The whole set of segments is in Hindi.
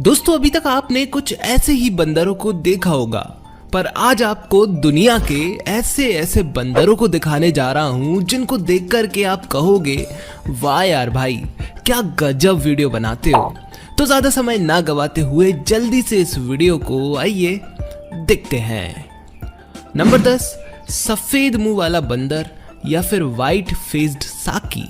दोस्तों अभी तक आपने कुछ ऐसे ही बंदरों को देखा होगा, पर आज आपको दुनिया के ऐसे ऐसे बंदरों को दिखाने जा रहा हूं जिनको देख कर के आप कहोगे वाह यार भाई क्या गजब वीडियो बनाते हो। तो ज्यादा समय ना गवाते हुए जल्दी से इस वीडियो को आइए देखते हैं। नंबर 10, सफेद मुंह वाला बंदर या फिर व्हाइट फेस्ड साकी।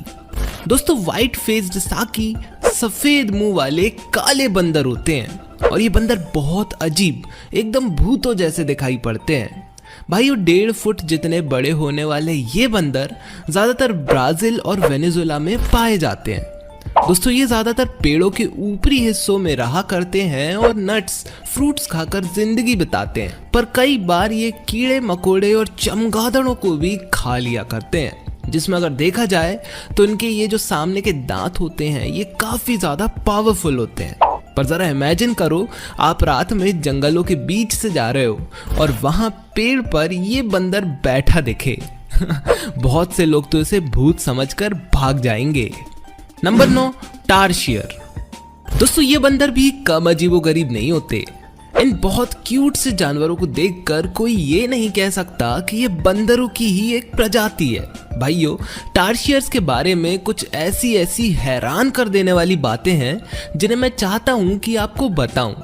दोस्तों व्हाइट फेस्ड साकी सफेद मुंह वाले काले बंदर होते हैं और ये बंदर बहुत अजीब एकदम भूतों जैसे दिखाई पड़ते हैं। भाइयों 1.5 फुट जितने बड़े होने वाले ये बंदर ज्यादातर ब्राजील और वेनेजुएला में पाए जाते हैं। दोस्तों ये ज्यादातर पेड़ों के ऊपरी हिस्सों में रहा करते हैं और नट्स फ्रूट्स खाकर जिंदगी बिताते हैं, पर कई बार ये कीड़े मकोड़े और चमगादड़ों को भी खा लिया करते हैं, जिसमें अगर देखा जाए तो इनके ये जो सामने के दांत होते हैं ये काफी ज्यादा पावरफुल होते हैं। पर जरा इमेजिन करो आप रात में जंगलों के बीच से जा रहे हो और वहां पेड़ पर ये बंदर बैठा दिखे बहुत से लोग तो इसे भूत समझकर भाग जाएंगे। नंबर 9, टारशियर। दोस्तों ये बंदर भी कम अजीबोगरीब नहीं होते। इन बहुत क्यूट से जानवरों को देखकर कोई ये नहीं कह सकता कि ये बंदरों की ही एक प्रजाति है। भाइयों टारशियर्स के बारे में कुछ ऐसी हैरान कर देने वाली बातें हैं जिन्हें मैं चाहता हूं कि आपको बताऊं।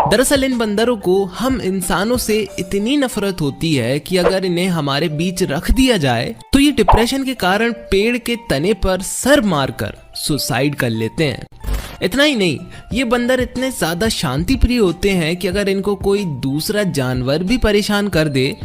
दरअसल इन बंदरों को हम इंसानों से इतनी नफरत होती है कि अगर इन्हें हमारे बीच रख दिया जाए तो ये डिप्रेशन के कारण पेड़ के तने पर सर मारकर सुसाइड कर लेते हैं। इतना ही नहीं, ये बंदर इतने ज्यादा शांति प्रिय होते हैं कि अगर इनको कोई दूसरा जानवर भी परेशान कर दे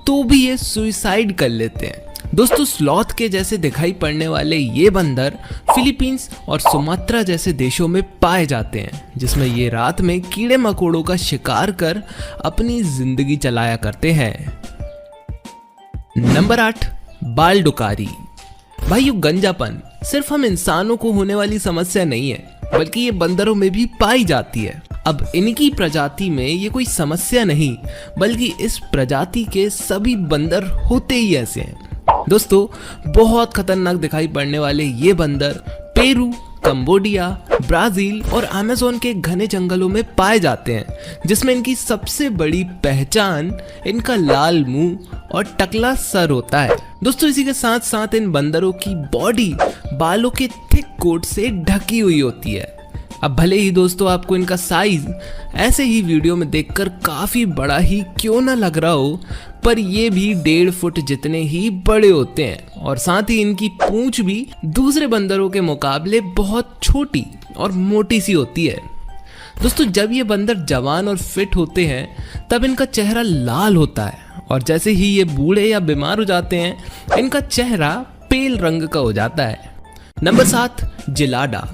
तो भी ये सुसाइड कर लेते हैं। दोस्तों स्लॉथ के जैसे दिखाई पड़ने वाले ये बंदर फिलीपींस और सुमात्रा जैसे देशों में पाए जाते हैं, जिसमें ये रात में कीड़े मकोड़ों का शिकार कर अपनी जिंदगी चलाया करते हैं। नंबर 8, बालडुकारी। भाइयों गंजापन सिर्फ हम इंसानों को होने वाली समस्या नहीं है, बल्कि ये बंदरों में भी पाई जाती है। अब इनकी प्रजाति में ये कोई समस्या नहीं, बल्कि इस प्रजाति के सभी बंदर होते ही ऐसे हैं। दोस्तों बहुत खतरनाक दिखाई पड़ने वाले ये बंदर पेरू, कंबोडिया, ब्राजील और अमेज़न के घने जंगलों में पाए जाते हैं, जिसमें इनकी सबसे बड़ी पहचान इनका लाल मुंह और टकला सर होता है। दोस्तों इसी के साथ साथ इन बंदरों की बॉडी बालों के थिक कोट से ढकी हुई होती है। अब भले ही दोस्तों आपको इनका साइज ऐसे ही वीडियो में देखकर काफी बड़ा ही क्यों ना लग रहा हो, पर ये भी 1.5 फुट जितने ही बड़े होते हैं और साथ ही इनकी पूंछ भी दूसरे बंदरों के मुकाबले बहुत छोटी और मोटी सी होती है। दोस्तों जब ये बंदर जवान और फिट होते हैं तब इनका चेहरा लाल होता है और जैसे ही ये बूढ़े या बीमार हो जाते हैं इनका चेहरा पेल रंग का हो जाता है। नंबर 7, जिलाडा।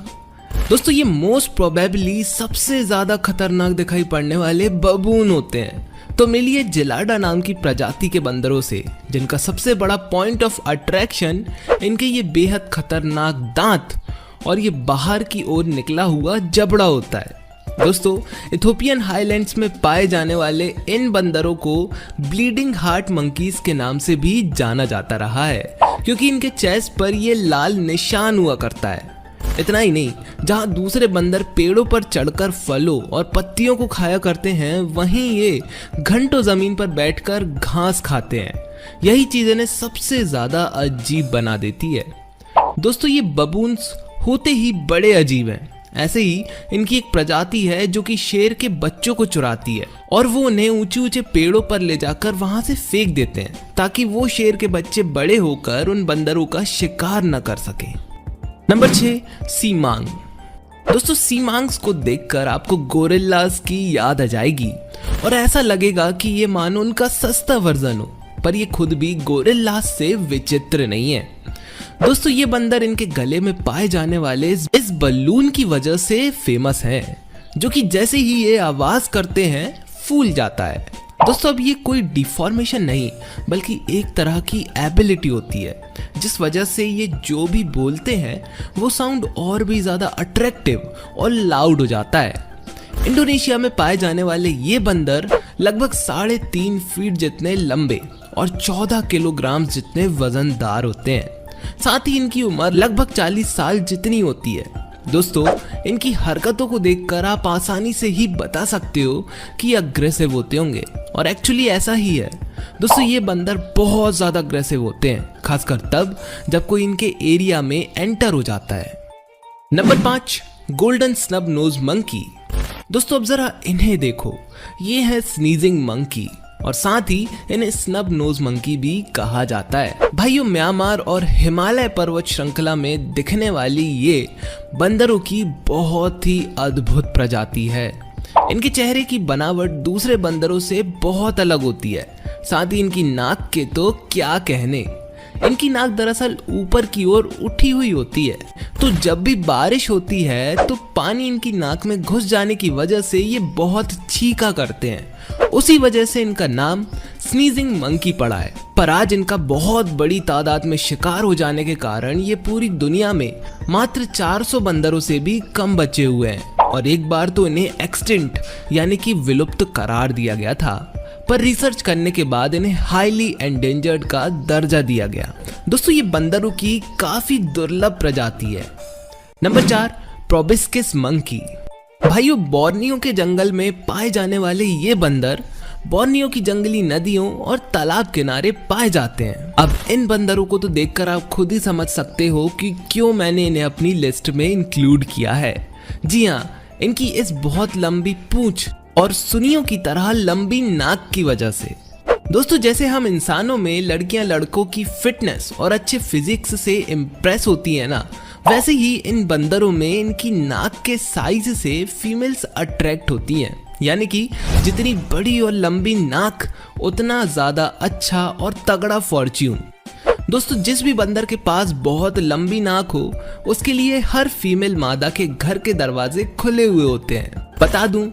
दोस्तों ये मोस्ट प्रोबेबली सबसे ज्यादा खतरनाक दिखाई पड़ने वाले बबून होते हैं। तो मिलिए जिलाडा नाम की प्रजाति के बंदरों से, जिनका सबसे बड़ा पॉइंट ऑफ अट्रैक्शन इनके ये बेहद खतरनाक दांत और ये बाहर की ओर निकला हुआ जबड़ा होता है। दोस्तों इथोपियन हाईलैंड्स में पाए जाने वाले इन बंदरों को ब्लीडिंग हार्ट मंकीज के नाम से भी जाना जाता रहा है, क्योंकि इनके चेस्ट पर ये लाल निशान हुआ करता है। इतना ही नहीं, जहां दूसरे बंदर पेड़ों पर चढ़कर फलों और पत्तियों को खाया करते हैं, वहीं ये घंटों जमीन पर बैठकर घास खाते हैं। यही चीज इन्हें सबसे ज्यादा अजीब बना देती है। दोस्तों ये बबून्स होते ही बड़े अजीब हैं। ऐसे ही इनकी एक प्रजाति है जो कि शेर के बच्चों को चुराती है और वो उन्हें ऊंचे ऊंचे पेड़ों पर ले जाकर वहां से फेंक देते हैं, ताकि वो शेर के बच्चे बड़े होकर उन बंदरों का शिकार न कर सके। नंबर 6, सीमांग। दोस्तों सीमांग्स को देखकर आपको गोरिल्लास की याद आ जाएगी और ऐसा लगेगा कि ये मानो उनका सस्ता वर्जन हो, पर ये खुद भी गोरिल्लास से विचित्र नहीं है। दोस्तों ये बंदर इनके गले में पाए जाने वाले इस बलून की वजह से फेमस है, जो कि जैसे ही ये आवाज करते हैं फूल जाता है। दोस्तों अब ये कोई डिफॉर्मेशन नहीं, बल्कि एक तरह की एबिलिटी होती है, जिस वजह से ये जो भी बोलते हैं वो साउंड और भी ज्यादा अट्रैक्टिव और लाउड हो जाता है। इंडोनेशिया में पाए जाने वाले ये बंदर लगभग 3.5 फीट जितने लंबे और 14 किलोग्राम जितने वजनदार होते हैं। साथ ही इनकी उम्र लगभग 40 साल जितनी होती है। दोस्तों इनकी हरकतों को देखकर आप आसानी से ही बता सकते हो कि ये अग्रेसिव होते होंगे, और एक्चुअली ऐसा ही है। दोस्तों ये बंदर बहुत ज़्यादा अग्रेसिव होते हैं, खासकर तब जब कोई इनके एरिया में एंटर हो जाता है। Number 5, golden snub nose monkey. दोस्तों अब जरा इन्हें देखो, ये है स्नीजिंग मंकी और साथ ही इन्हें स्नब नोज मंकी भी कहा जाता है। भाइयों म्यांमार और हिमालय पर्वत श्रृंखला में दिखने वाली ये बंदरों की बहुत ही अद्भुत प्रजाति है। इनके चेहरे की बनावट दूसरे बंदरों से बहुत अलग होती है, साथ ही इनकी नाक के तो क्या कहने। इनकी नाक दरअसल ऊपर की ओर उठी हुई होती है, तो जब भी बारिश होती है तो पानी इनकी नाक में घुस जाने की वजह से ये बहुत चीखा करते हैं। उसी वजह से इनका नाम स्नीजिंग मंकी पड़ा है। पर आज इनका बहुत बड़ी तादाद में शिकार हो जाने के कारण ये पूरी दुनिया में मात्र 400 बंदरों से भी कम बचे हुए हैं, और एक बार तो इन्हें एक्सटिंक्ट यानी कि विलुप्त करार दिया गया था, पर रिसर्च करने के बाद इन्हें हाईली एंडेंजर्ड का दर्जा दिया गया। दोस्तों ये बंदरों की काफी दुर्लभ प्रजाति है। Number 4, proboscis monkey. भाइयों बोर्नियो के जंगल में पाए जाने वाले ये बंदर बोर्नियो की जंगली नदियों और तालाब किनारे पाए जाते हैं। अब इन बंदरों को तो देखकर आप खुद ही समझ सकते हो कि क्यों मैंने इन्हें अपनी लिस्ट में इंक्लूड किया है। जी हाँ, इनकी इस बहुत लंबी पूंछ और सुनियों की तरह लंबी नाक की वजह से। दोस्तों जैसे हम इंसानों में लड़कियां लड़कों की फिटनेस और अच्छे फिजिक्स से इम्प्रेस होती है ना, वैसे ही इन बंदरों में इनकी नाक के साइज से फीमेल्स अट्रैक्ट होती हैं। यानी कि जितनी बड़ी और लंबी नाक उतना ज्यादा अच्छा और तगड़ा फॉर्च्यून। दोस्तों जिस भी बंदर के पास बहुत लंबी नाक हो उसके लिए हर फीमेल मादा के घर के दरवाजे खुले हुए होते हैं। बता दूं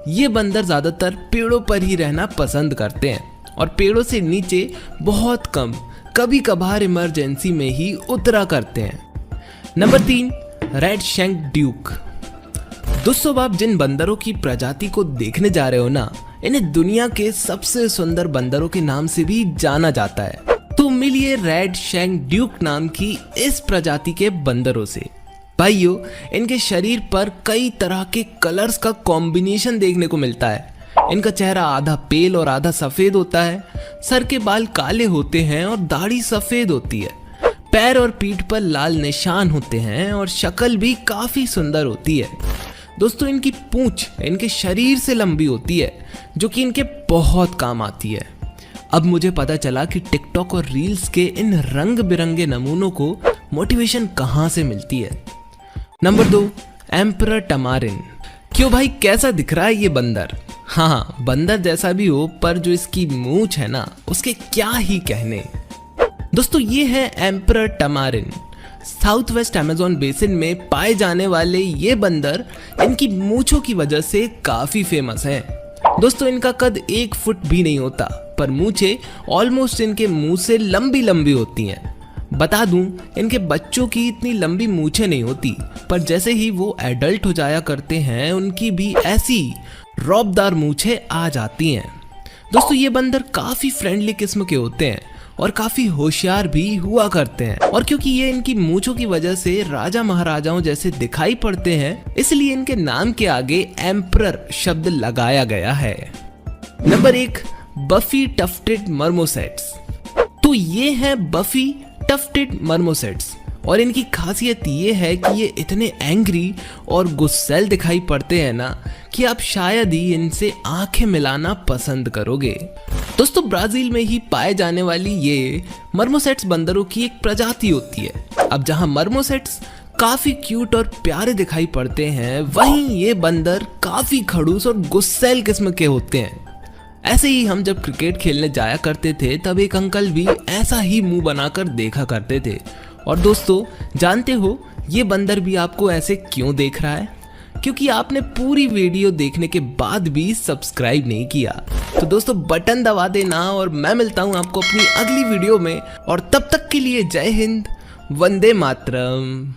ये बंदर ज्यादातर पेड़ों पर ही रहना पसंद करते हैं और पेड़ों से नीचे बहुत कम, कभी कभार इमरजेंसी में ही उतरा करते हैं। Number 3, red shank Duke. दोस्तों आप जिन बंदरों की प्रजाति को देखने जा रहे हो ना, इन्हें दुनिया के सबसे सुंदर बंदरों के नाम से भी जाना जाता है। तो मिलिए रेड शैंक ड्यूक नाम की इस प्रजाति के बंदरों से। भाइयों इनके शरीर पर कई तरह के कलर्स का कॉम्बिनेशन देखने को मिलता है। इनका चेहरा आधा पेल और आधा सफेद होता है, सर के बाल काले होते हैं और दाढ़ी सफेद होती है, पैर और पीठ पर लाल निशान होते हैं और शक्ल भी काफी सुंदर होती है। दोस्तों इनकी पूंछ इनके शरीर से लंबी होती है, जो कि इनके बहुत काम आती है। अब मुझे पता चला कि टिकटॉक और रील्स के इन रंग बिरंगे नमूनों को मोटिवेशन कहाँ से मिलती है। Number 2, emperor tamarin. क्यों भाई कैसा दिख रहा है ये बंदर? हाँ बंदर जैसा भी हो, पर जो इसकी मूंछ है ना उसके क्या ही कहने। दोस्तों ये है emperor tamarin. South west Amazon basin में पाए जाने वाले ये बंदर इनकी मूंछों की वजह से काफी फेमस हैं। दोस्तों इनका कद 1 फुट भी नहीं होता, पर मूंछें ऑलमोस्ट इनके मुंह से लंबी लंबी होती हैं। बता दूं इनके बच्चों की इतनी लंबी मूंछें नहीं होती, पर जैसे ही वो एडल्ट हो जाया करते हैं उनकी भी ऐसी रौबदार मूंछें आ जाती हैं। दोस्तों ये बंदर काफी फ्रेंडली किस्म के होते हैं और काफी होशियार भी हुआ करते हैं, और क्योंकि ये इनकी मूंछों की वजह से राजा महाराजाओं जैसे दिखाई पड़ते हैं, इसलिए इनके नाम के आगे एम्परर शब्द लगाया गया है। Number 1, buffy tufted marmosets. तो ये है बफी टफ्टेड मर्मोसेट्स, और इनकी खासियत ये है कि ये इतने एंग्री और गुस्सैल दिखाई पड़ते हैं ना कि आप शायद ही इनसे आंखें मिलाना पसंद करोगे। दोस्तों ब्राजील में ही पाए जाने वाली ये मर्मोसेट्स बंदरों की एक प्रजाति होती है। अब जहां मर्मोसेट्स काफी क्यूट और प्यारे दिखाई पड़ते हैं, वहीं ये बंदर काफी खड़ूस और गुस्सैल किस्म के होते हैं। ऐसे ही हम जब क्रिकेट खेलने जाया करते थे तब एक अंकल भी ऐसा ही मुंह बनाकर देखा करते थे। और दोस्तों जानते हो ये बंदर भी आपको ऐसे क्यों देख रहा है? क्योंकि आपने पूरी वीडियो देखने के बाद भी सब्सक्राइब नहीं किया। तो दोस्तों बटन दबा देना, और मैं मिलता हूं आपको अपनी अगली वीडियो में, और तब तक के लिए जय हिंद, वंदे मातरम।